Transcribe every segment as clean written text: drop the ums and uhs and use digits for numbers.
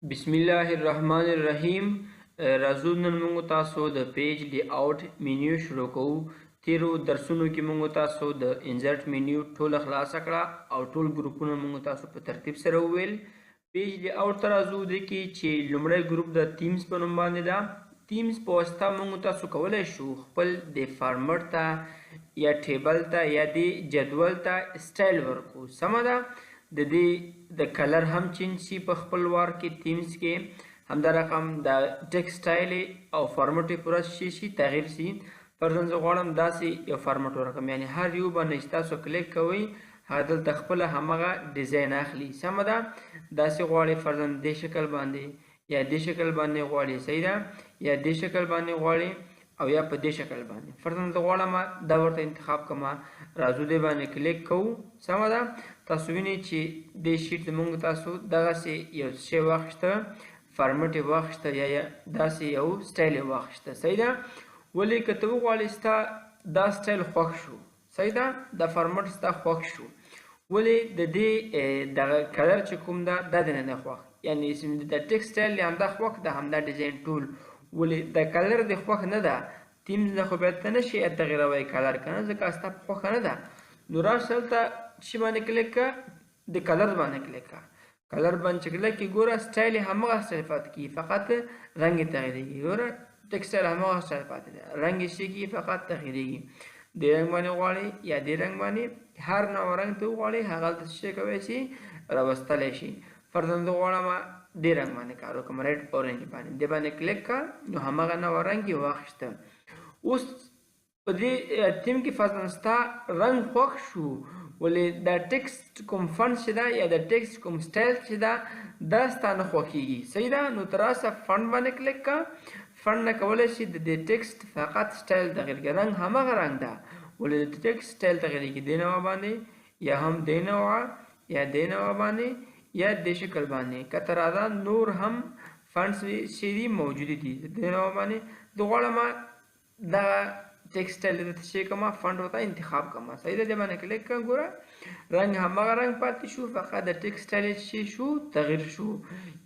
بسم الله الرحمن الرحیم. راځو نن موږ تاسو د پیج لی آوټ مینیو شروع کوو. تیرو درسونو کې موږ تاسو د انزرټ مینیو ټول خلاص کړه او ټول ګروپونه موږ تاسو په ترتیب سره وویل. پیج لی آوټ ته راځو د کې چې لومړی ګروپ د تیمز په نوم باندې ده. تیمز په واسطه موږ تاسو کولی شو خپل د فارمټ ته یا ټیبل ته یا د جدول ته سټایل ورکو. سمه ده. د دې د کلر هم چینج شي په خپل وار کې تیمز کې، همدا رقم د ټیکسټ سټایل او فارمټ یې پوره شي تغییر شي. فرضاً زه غواړم داسې یو فارمټ ورکړم، یعنی هر یو باندې چې تاسو کلیک کوئ هغه دلته خپله همغه ډیزاین اخلي. سمه ده. داسې غواړئ فرضاً دې شکل باندې یا دې شکل باندې غواړئ، صحیح ده، یا دې شکل باندې غواړئ او یا په دې شکل باندې. فرضاً زه غواړم دا ورته انتخاب کړم، راځو دې باندې کلیک کوو. سمه ده. تاسو وینئ چې دې شیټ زموږ تاسو دغسې یو شی واخیسته، فارمټ یې واخیسته یا داسې یو سټایل یې واخیسته. صحیح ده. ولې که ته وغواړې ستا دا سټایل خوښ شو، صحیح ده، دا فارمټ ستا خوښ شو، ولې د دې دغه کلر چې کوم ده دا دې نه خوښ، یعنی د ټیکسټ سټایل یې همدا خوښ ده، همدا ډیزاین ټول، ولې د کلر دې خوښ نه ده. تیمز نه خو بیا ته نشي تغییروی کلر که نه، ځکه ستا په خوښه نه ده. نو راشه دلته شي باندې کلیک کړه، د کلر باندې کلیک کړه. کلر باندې چې کلیک کړې ګوره سټایل یې همغه سټایل پاتې کېږي، فقط رنګ یې تغییرېږي. ګوره ټیکسټ سټایل همغه سټایل پاتې دی، رنګ یې څه کېږي، فقط تغییرېږي. دې رنګ باندې غواړئ یا دې رنګ باندې، هر نوع رنګ ته وغواړئ هغه هلته څه شی کولی شي، راوستلی شي. فرضاً زه غواړم دې رنګ باندې کار وکړم، ریډ اورنج باندې، دې باندې کلیک کړه، نو همغه نوع رنګ یې واخیسته. اوس په دې تیم کې فرضاً ستا رنګ خوښ شو، ولې دا ټیکسټ کوم فنټ چې ده یا د ټیکسټ کوم سټایل چې ده دا ستا نه خوښېږي. صحیح ده. نو ته راسه فنټ باندې کلیک کړه. فنټ نه کولی شي د دې ټیکسټ فقط سټایل تغییر کړي، رنګ همغه رنګ ده، ولې د ټیکسټ سټایل تغیرېږي دې نوع باندې یا هم دې نوع یا دې نوع باندې یا دې شکل باندې. که ته راځه نور هم فنټس چې دي موجودې دي دې نوع باندې. زه غواړم دغه ټیکسټ سټایل دې ته څه کوم فنټ ورته انتخاب کوم. صحیح ده. دې باندې کلیک کړه. ګوره رنګ همغه رنګ پاتې شو، فقط د ټیکسټ سټایل یې شو تغییر شو.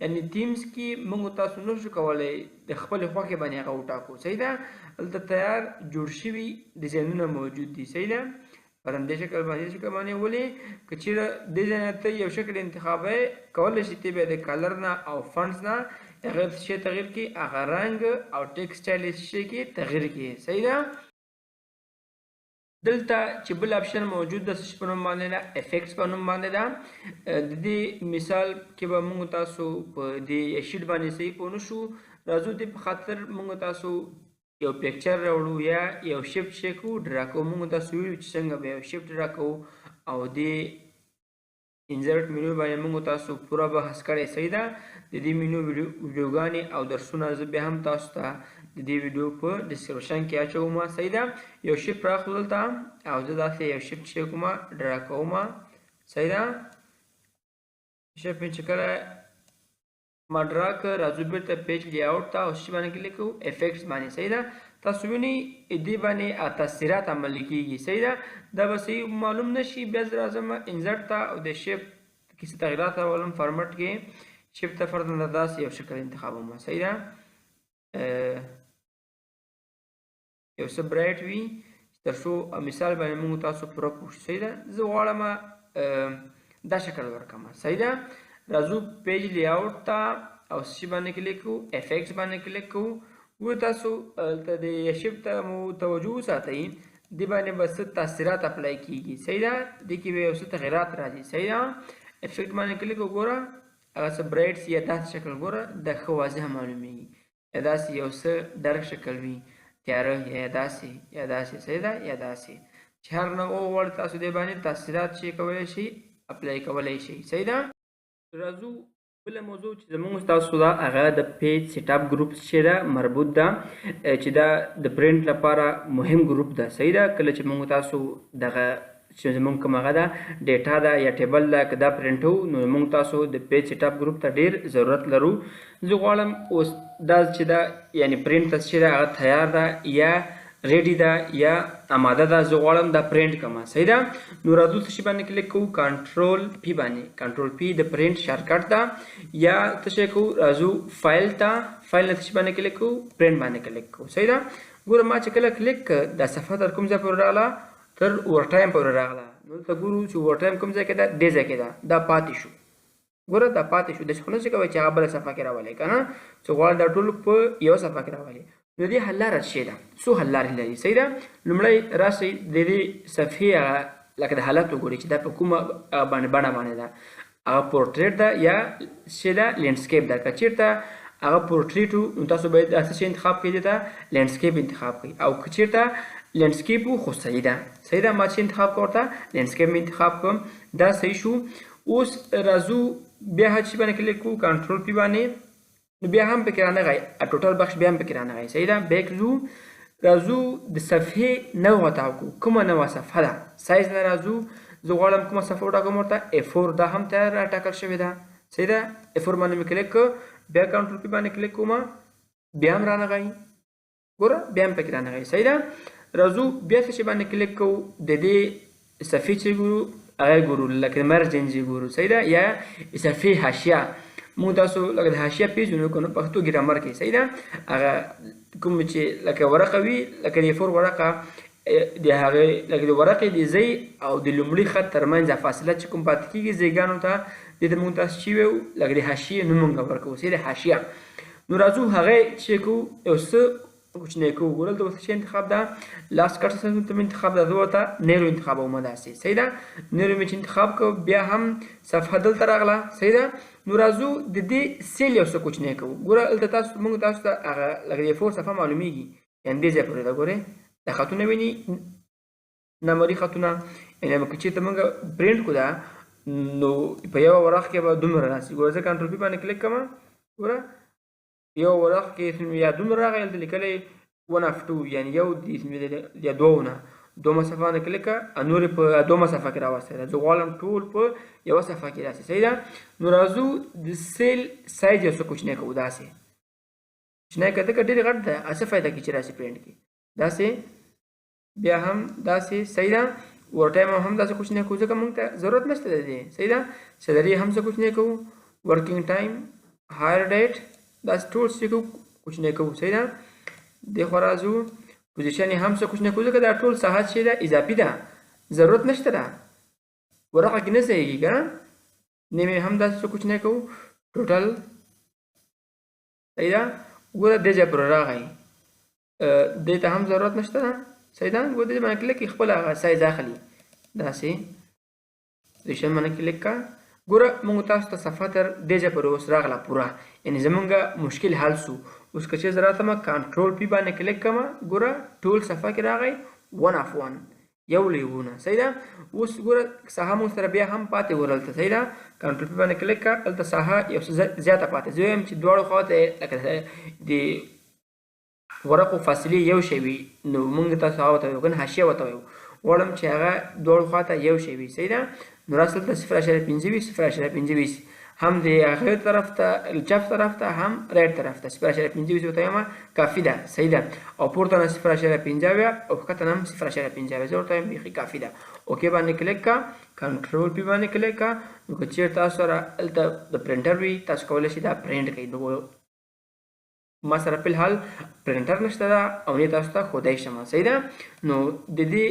یعنی تیمز کې موږ تاسو نشو کولی د خپلې خوښې باندې هغه وټاکو. صحیح ده. هلته تیار جوړ شوي ډیزاینونه موجود دي. صحیح ده. پر همدې شکل باندې ولې که چېرې دې ځای نه ته یو شکل انتخابوې کولی شي ته بیا د کلر نه او فنټس نه هغه شی تغییر کړي، هغه رنګ او ټیکسټ سټایل یې شی کې تغییر کړي. صحیح ده. دلته چې بل اپشن موجود ده څه په نوم باندې ده، افیکټس په نوم باندې ده. د دې مثال کې به موږ تاسو په دې شیټ باندې صحیح پوه نه شو. راځو دې په خاطر موږ تاسو یو پکچر راوړو یا یو شیفټ شی کوو ډرا کوو. موږ تاسو ویلو چې څنګه به یو شیفټ ډرا کوو او دې انزرټ مینیو باندې موږ تاسو پوره بحث کړی. صحیح ده. د دې مینیو ویډیوګانې او درسونه زه بیا هم تاسو ته د دې ویډیو په ډسکرپشن کې اچوم. صحیح ده. یو شیفټ راخلو دلته او زه داسې یو شیفټ شی کوم ډرا کوم. صحیح ده. شیفټ چې کله ما ډرا کړ راځو بیرته پیج لی آوټ ته او شي باندې کلیک کوو افیکټس باندې. صحیح ده. تاسو وینئ دې باندې تاثیرات عملي کېږي. صحیح ده. دا به صحیح معلوم نه شي، بیا زه راځم انزرټ ته او د شیفټ کې څه تغییرات راولم. فارمټ کې شیفټ ته فرضاً داسې یو شکل انتخابوم. صحیح ده. یو څه برایټ وي تر څو مثال باندې موږ تاسو پوره پوه شو. صحیح ده. زه غواړم دا شکل ورکړم. صحیح ده. راځو پیج لی آوټ ته او شي باندې کلیک کوو، افیکټس باندې کلیک کوو. و تاسو ته د شیفټ ته مو توجه وساتئ، دې باندې به څه تاثیرات اپلای کېږي. صحیح ده. دې کې به یو څه تغییرات راځي. صحیح ده. افیکټ باندې کلیک وګوره هغه څه برایټس یا داسې شکل ګوره د ښه واضح معلومیږي، یا داسې یو څه ډرک شکل وي، تیاره یا داسې یا داسې. صحیح ده. یا داسې چې هر نه وغواړئ تاسو دې باندې تاثیرات چې کولی شي اپلای کولی شي. صحیح ده. راځو بله موضوع چې زموږ تاسو ده هغه د پیج سیټ اپ ګروپ چې ده مربوط ده، چې دا د پرنټ لپاره مهم ګروپ ده. صحیح ده. کله چې موږ تاسو دغه چې زموږ کوم هغه ده ډیټا ده یا ټیبل ده که دا پرنټو، نو موږ تاسو د پیج سیټ اپ ګروپ ته ډیر ضرورت لرو. زه غواړم اوس دا چې ده یعنی پرنټ ته چې ده هغه تیار ده یا ریډي ده یا آماده ده، زه غواړم دا پرینټ کړم. صحیح ده. نو راځو څه شي باندې کلیک کوو، کنټرول پی باندې. کنټرول پی د پرینټ شارټکټ ده. یا څه شی کوو، راځو فایل ته، فایل نه څه شي باندې کلیک کوو، پرینټ باندې کلیک کوو. صحیح ده. ګوره ما چې کله کلیک کړ دا صفحه تر کوم ځای پورې راغله، تر اوور ټایم پورې راغله. نو دلته ګورو چې اوور ټایم کوم ځای کې ده، دې ځای کې ده، دا پاتې شو. ګوره دا پاتې شو. داسې خو نشي کولی چې هغه بله صفحه کې راولئ که نه، چې غواړئ دا ټول په یوه صفحه کې راولئ. نو دې حل لاره څه شی ده، څو حل لارې لري. صحیح ده. لومړی راسئ د دې صفحې هغه لکه د حالت وګورئ چې دا په کومه بڼه باندې ده. هغه پورټریټ ده یا څه ده، لینډسکیپ ده. که چېرته هغه پورټریټ و نو تاسو باید دا څه شی انتخاب کړئ، دې ته لینډسکیپ انتخاب کړئ. او که چېرته لینډسکیپ و خو صحیح ده. صحیح ده. ما چې انتخاب کړ ورته لینډسکیپ مې انتخاب کړم، دا صحیح شو. اوس راځو بیا هغه شي باندې کلیک کوو، کنټرول پی باندې. نو بیا هم پکې رانغی، ټوټل بخش بیا هم پکې رانغی. صحیح ده. بیک ځو، راځو د صفحې نوع وتاو کوو، کومه نوعه صفحه ده. سایز نه راځو، زه غواړم کومه صفحه وټاکم ورته، A4 دا هم تیار راټاکل شوې ده. صحیح ده. A4 باندې مې کلیک کړ، بیا کنټرول پی باندې کلیک کوم، بیا هم رانغی. ګوره بیا هم پکې رانغی. صحیح ده. راځو بیا څه شي باندې کلیک کوو، د دې صفحې چې ګورو هغه ګورو، لکه مرجن چې ګورو. صحیح ده. یا صفحې حاشیه، موږ تاسو لکه د حاشیه پیژنو که نه پښتو ګرامر کې. صحیح ده. هغه کوم چې لکه ورقه وي، لکه د A4 ورقه، د هغې لکه د ورقې د ځای او د لومړي خط ترمنځ فاصله چې کوم پاتې کېږي ځایګانو ته، دې ته موږ تاسو چې ویو لکه د حاشیې نوم موږ ورکوو. صحیح ده. حاشیه. نو راځو هغې چې کوو یو څه کوچنی کوو. ګوره دلته څه انتخاب ده، لاست کټ ته مې انتخاب ده، زه ورته نیرو انتخابوم داسې. صحیح ده. نیرو مې چې انتخاب کړ، بیا هم صفحه دلته راغله. صحیح ده. نو راځو د دې سیل یو څه کوچنی کوو. ګوره دلته موږ تاسو ته هغه لکه د A4 صفحه معلومیږي، یعنې دې ځای پورې ده. ګورئ دا خطونه ویني، نمرې خطونه. یعنې که چېرته موږ پرینټ کړو دا، نو په یوه ورق کې به دومره راسي. ګوره زه کنټرول پی باندې کلیک کوم، ګوره یو ورق کې یا دومره راغی، هلته لیکلی 1/2 یعنې یو یا دوه نه، دومره صفحه باندې کلیک کړه، نورې په دومره صفحه کې راوستی ده. زه غواړم ټول په یوه صفحه کې راسي. صحیح ده. نو راځو د سیل سایز یو څه کوچنی کوو. داسې کوچنی که ځکه ډېرې غټ ده، څه فایده کې چې راسي پرینټ کې. داسې بیا هم داسې. صحیح ده. ور ټایم هم داسې کوچنی کوو ځکه موږ ته ضرورت نشته د دې. صحیح ده. سیلري هم څه کوچنی کوو، ورکینګ ټایم، هایر ډیټ، داسې ټول څه کوو کوچنی کوو. صحیح ده. دې خوا راځو، پوزیشن یې هم څه کوچنی کوو ځکه دا ټول ساحه چې ده اضافي ده، ضرورت نشته ده، ورقه کې نه ځایږي که نه. نیم یې هم داسې څه کوچنی کوو، ټوټل. صحیح ده. ګوره دې ځای پورې راغی، دې ته هم ضرورت نشته ده. صحیح ده. ګوره دې باندې کلیک کړئ، خپل هغه سایز اخلي. داسې پوزیشن باندې کلیک کړه. ګوره موږ تاسو ته صفحه تر دې ځای پورې اوس راغله پوره، یعنې زموږ مشکل حل سو. اوس که چېرته راته ما کنټرول پی باندې کلیک کړم، ګوره ټول صفحه کې راغی 1/1 یو له یوونه. صحیح ده. اوس ګوره ساحه موږ سره بیا هم پاتې ګوره هلته. صحیح ده. کنټرول پی باندې کلیک کړه، هلته ساحه یو څه زیاته پاتې. زه وایم چې دواړو خواته لکه د ورقو فاصلې یو شی وي، نو موږ تاسو هغه ورته ویو که نه، حاشیه ورته ویو. غواړم چې هغه دواړو خواته یو شی وي. صحیح ده. نو راسه دلته 0.25 0.25 هم د هغې طرف ته چپ طرف ته هم رایټ طرف ته 0.25 ورته وایم کافي ده. صحیح ده. او پورته نه 0.50 او ښکته نه هم 0.50 زه ورته وایم بیخي کافي ده. اوکې باندې کلیک کړه، کنټرول پی باندې کلیک کړه. نو که چېرته تاسو سره هلته د پرنټر وي، تاسو کولی شئ دا پرنټ کړئ. نو ما سره فی الحال پرنټر نشته ده او نه تاسو ته ښودی شم. صحیح ده. نو د دې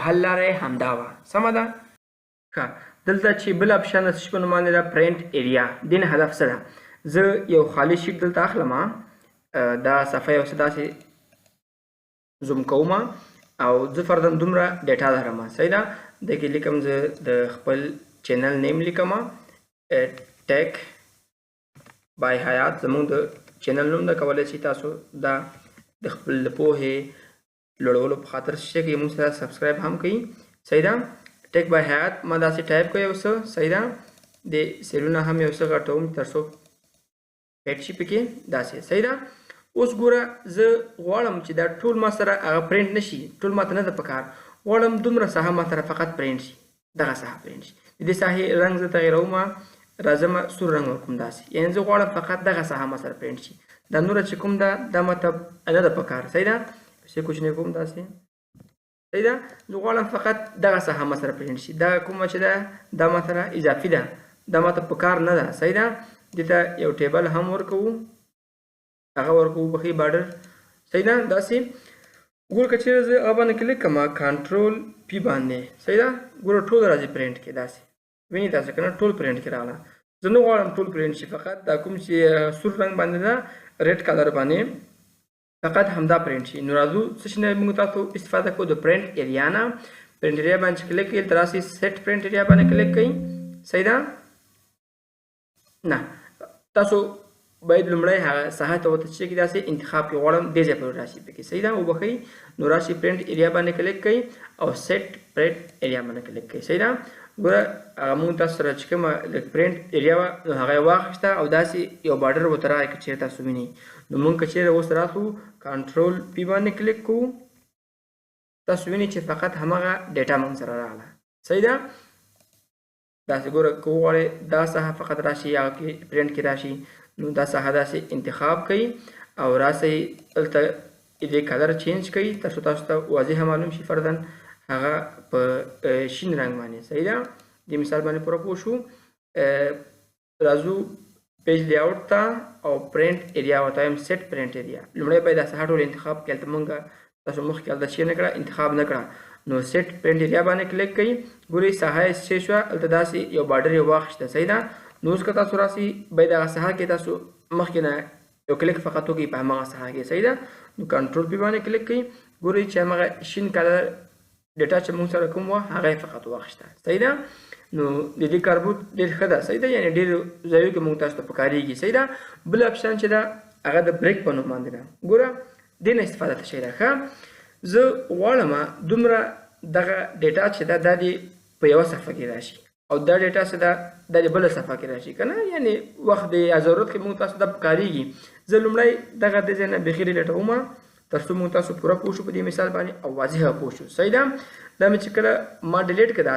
حل لاره یې همدا وه. سمه ده. ښه، دلته چې بل اپشن د څه شي په نوم باندې ده، پرنټ ایریا. دې نه هدف څه ده، زه یو خالي شیټ دلته اخلم، دا صفحه یو څه داسې زوم کوم او زه فرضاً دومره ډیټا لرم. صحیح ده. دې کې لیکم زه د خپل چینل نیم لیکم، ټیک بای حیات زموږ د چینل نوم ده. کولی شئ تاسو دا د خپل پوهې لوړولو په خاطر څه کوي، موږ سره سبسکرایب هم کوي. صحیح ده. ټیک بای حیات ما داسې ټایپ کوي یو څه. صحیح ده. د سیلونه هم یو څه غټوم تر څو پیټ شي پکې داسې. صحیح ده. اوس ګوره زه غواړم چې دا ټول ما سره هغه پرنټ نه شي، ټول ما ته نه ده پکار. غواړم دومره ساحه ما سره فقط پرنټ شي، دغه ساحه پرنټ شي. د دې ساحې رنګ زه تغیروم، راځم سور رنګ ورکوم داسې، یعنې زه غواړم فقط دغه ساحه ما سره پرنټ شي. دا نوره چې کوم ده دا ما ته نه ده پکار. صحیح ده. چې کوچنی کوم داسې صحیح ده. زه غواړم فقط دغه ساحه ما سره پرینټ شي. دا کومه چې ده دا ما سره اضافي ده، دا ما ته په کار نه ده. صحیح ده. دې ته یو ټیبل هم ورکوو، هغه ورکوو بخي بارډر. صحیح ده. داسې ګوره که چېرې زه هغه باندې کلیک کړم کنټرول پی باندې، صحیح ده، ګوره ټول راځي پرینټ کې داسې ویني تاسو که نه ټول پرینټ کې راغله. زه نه غواړم ټول پرینټ شي، فقط دا کوم چې سور رنګ باندې ده ریډ کلر باندې فقط همدا پرینټ شي. نو راځو څه شي نه موږ تاسو استفاده کوو د پرینټ ایریا نه. پرینټ ایریا باندې کلیک کړئ، دلته راسئ سیټ پرینټ ایریا باندې کلیک کړئ. صحیح ده. نه تاسو باید لومړی هغه ساحه ته ورته چې داسې انتخاب کې غواړم دې ځای پورې راشي پکې. صحیح ده. وبښئ. نو راشئ پرینټ ایریا باندې کلیک کړئ او سیټ پرینټ ایریا باندې کلیک کړئ. صحیح ده. ګوره هغه مونږ تاسو سره چې کومه پرینټ ایریا وه نو هغه یې واخیسته او داسې یو بارډر ورته راغی که چېرې تاسو وینئ. نو مونږ که چېرې اوس راسو کنټرول پی باندې کلیک کوو، تاسو وینئ چې فقط همغه ډیټا مونږ سره راغله. صحیح ده. داسې ګوره که وغواړئ دا ساحه فقط راشي هغه کې پرینټ کې راشي، نو دا ساحه داسې انتخاب کړئ او راسئ دلته دې کلر چینج کړئ تر څو تاسو ته واضحه معلوم شي فردن هغه په شین رنګ باندې. صحیح ده. دې مثال باندې پوره پوه شو. راځو پیج لیاوټ ته او پرینټ ایریا ورته وایم سیټ پرینټ ایریا. لومړی باید دا ساحه ټول انتخاب کړئ. هلته مونږ تاسو مخکې هلته چې نه کړه انتخاب نه کړه، نو سیټ پرینټ ایریا باندې کلیک کړئ. ګورئ ساحه یې سیټ شوه، هلته داسې یو بارډر یې واخیسته. صحیح ده. نو اوس که تاسو راسئ باید هغه ساحه کې تاسو مخکې نه یو کلیک فقط وکړئ په همغه ساحه کې. صحیح ده. نو کنټرول پی باندې کلیک کړئ. ګورئ چې همغه شین کلر ډیټا چې موږ سره کوم وه هغه یې فقط واخیسته. صحیح ده. نو د دې کاربوت ډېر ښه ده. صحیح ده. یعنې ډېرو ځایو کې موږ تاسو ته پکارېږي. صحیح ده. بل اپشن چې ده هغه د بریک په نوم باندې ده. ګوره دې نه استفاده ته شی ده. ښه زه غواړم دومره دغه ډیټا چې ده دا دې په یوه صفحه کې راشي او دا ډیټا چې ده دا دې بله صفحه کې راشي که نه، یعنې وخت د ضرورت کې موږ تاسو ته پکارېږي. زه لومړی دغه دې ځای نه بیخي ډیلیټ کوم تر څو موږ تاسو پوره پوه شو په دې مثال باندې او واضحه پوه شو. صحیح ده. دا مې چې کله ما ډیلیټ کړه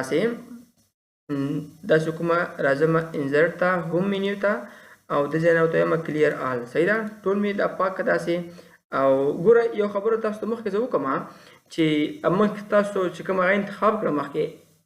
داسې کومه راځم انزرټ ته هوم منیو ته او د ځای نه ورته وایم کلیر آل. صحیح ده. ټول مې دا پاک کړه داسې. او ګوره یو خبره تاسو ته مخکې زه وکړم چې مخکې تاسو چې کوم هغه انتخاب کړه مخکې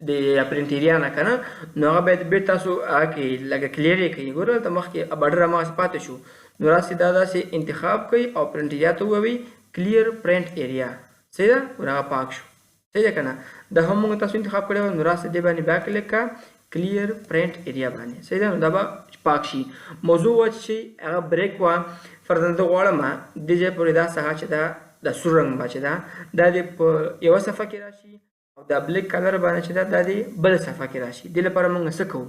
د پرینټ ایریا نه که نه، نو هغه باید بېرته تاسو هغه کې لږه کلیر یې کړئ. ګوره دلته مخکې بارډر هماغسې پاتې شو، نو راسئ دا داسې انتخاب کړئ او پرینټ ایریا ته ووایئ کلیر پرینټ ایریا. صحیح ده. ګوره هغه پاک شو. صحیح ده که نه. دا هم موږ تاسو انتخاب کړی وه، نو راسئ دې باندې بیا کلیک کړه کلیر پرینټ ایریا باندې. صحیح ده. نو دا به پاک شي. موضوع وه چې هغه بریک وه فرضاً زه غواړم دې ځای پورې دا ساحه چې ده د سور رنګ به چې ده دا دې په یوه صفحه کې راشي او دا بلیک کلر باندې چې ده دا دې بله صفحه کې راشي. دې لپاره موږ څه کوو؟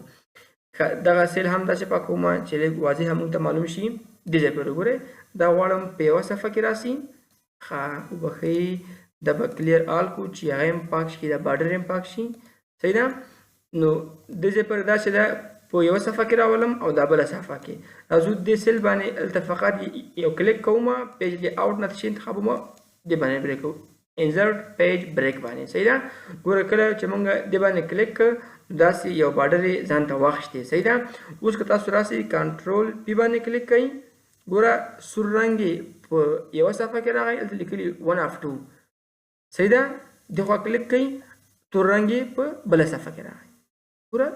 دغه سیل هم داسې پاکوم چې لږ واضحه موږ ته معلوم شي. دې ځای پورې ګورئ دا غواړم په یوه صفحه کې راشي. ښه وبښئ دا به کلیر آل کو چې هغه هم پاک شي، دا بارډر هم پاک شي. صحیح ده. نو دې ځای پورې دا چې ده په یوه صفحه کې راولم او دا بله صفحه کې راځو. دې سیل باندې هلته فقط یو کلیک کوم پیج لی آوټ نه چې انتخابوم دې باندې بریک کوو انزرټ پیج بریک باندې. صحیح ده. ګوره کله چې موږ دې باندې کلیک کړ داسې یو بارډر یې ځان ته واخیستې. صحیح ده. اوس که تاسو راسئ کنټرول پی باندې کلیک کړئ، ګوره سور رنګ یې په یوه صفحه کې راغی، هلته لیکلي 1/2. صحیح ده. دې خوا کلیک کړئ، تور رنګ یې په بله صفحه کې راغی. ګوره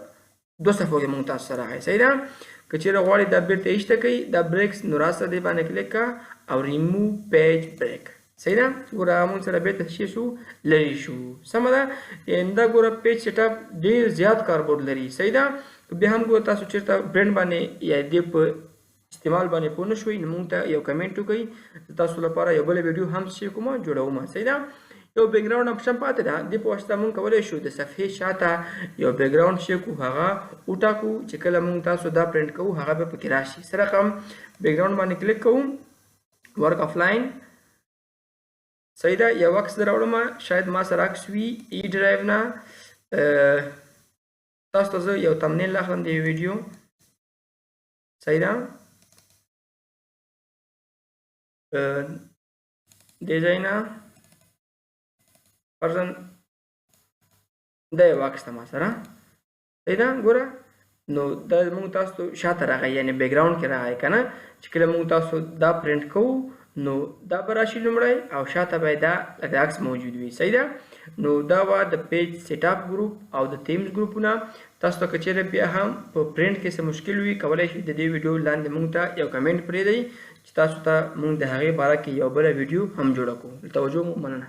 دو صفحو کې موږ تاسو سره راغی. صحیح ده. که چېرې غواړئ دا بیرته ایسته کړئ دا بریکس، نو راسه دې باندې کلیک کړه او ریموو پیج بریک. صحیح ده. ګوره هغه موږ سره بیرته شي شو لرې شو. سمه ده. دا ګوره پیج سیټ اپ ډېر زیات کاربورډ لري. صحیح ده. بیا هم ګوره تاسو چېرته برنډ باندې یا دې په استعمال باندې پوه نه شوئ نو موږ ته یو کمنټ وکړئ، تاسو لپاره یو بله ویډیو هم څه کوم جوړوم. صحیح ده. یو بیکګراوند اپشن پاتې ده، دې په واسطه موږ کولی شو د صفحې شاته یو بیکګراوند شی کو هغه وټاکو چې کله موږ تاسو دا پرینټ کوو هغه به پکې راشي. څه رقم بیکګراوند باندې کلیک کوو ورک آفلاین. صحیح ده. یو عکس در راوړم، شاید ما سره عکس وي ای ډرایو نه. تاسو ته زه یو تمنیل اخلم د یو ویډیو. صحیح ده. دې ځای نه فرضاً دا یو عکس ده ما سره. صحیح ده. ګوره نو دا موږ تاسو ته شاته راغی، یعنې بیکګراوند کې راغی که نه. چې کله موږ تاسو دا پرینټ کوو نو دا به راشي لومړی او شاته به دا لکه عکس موجود وي. صحیح ده. نو دا وه د پیج سیټ اپ ګروپ او د تیمز ګروپونه. تاسو ته که چیرې بیا هم په پرنټ کې څه مشکل وي کولی شئ د دې ویډیو لاندې موږ ته یو کمنټ پرېږدئ چې تاسو ته موږ د هغې باره کې یو بله ویډیو هم جوړه کړو. توجه مو مننه.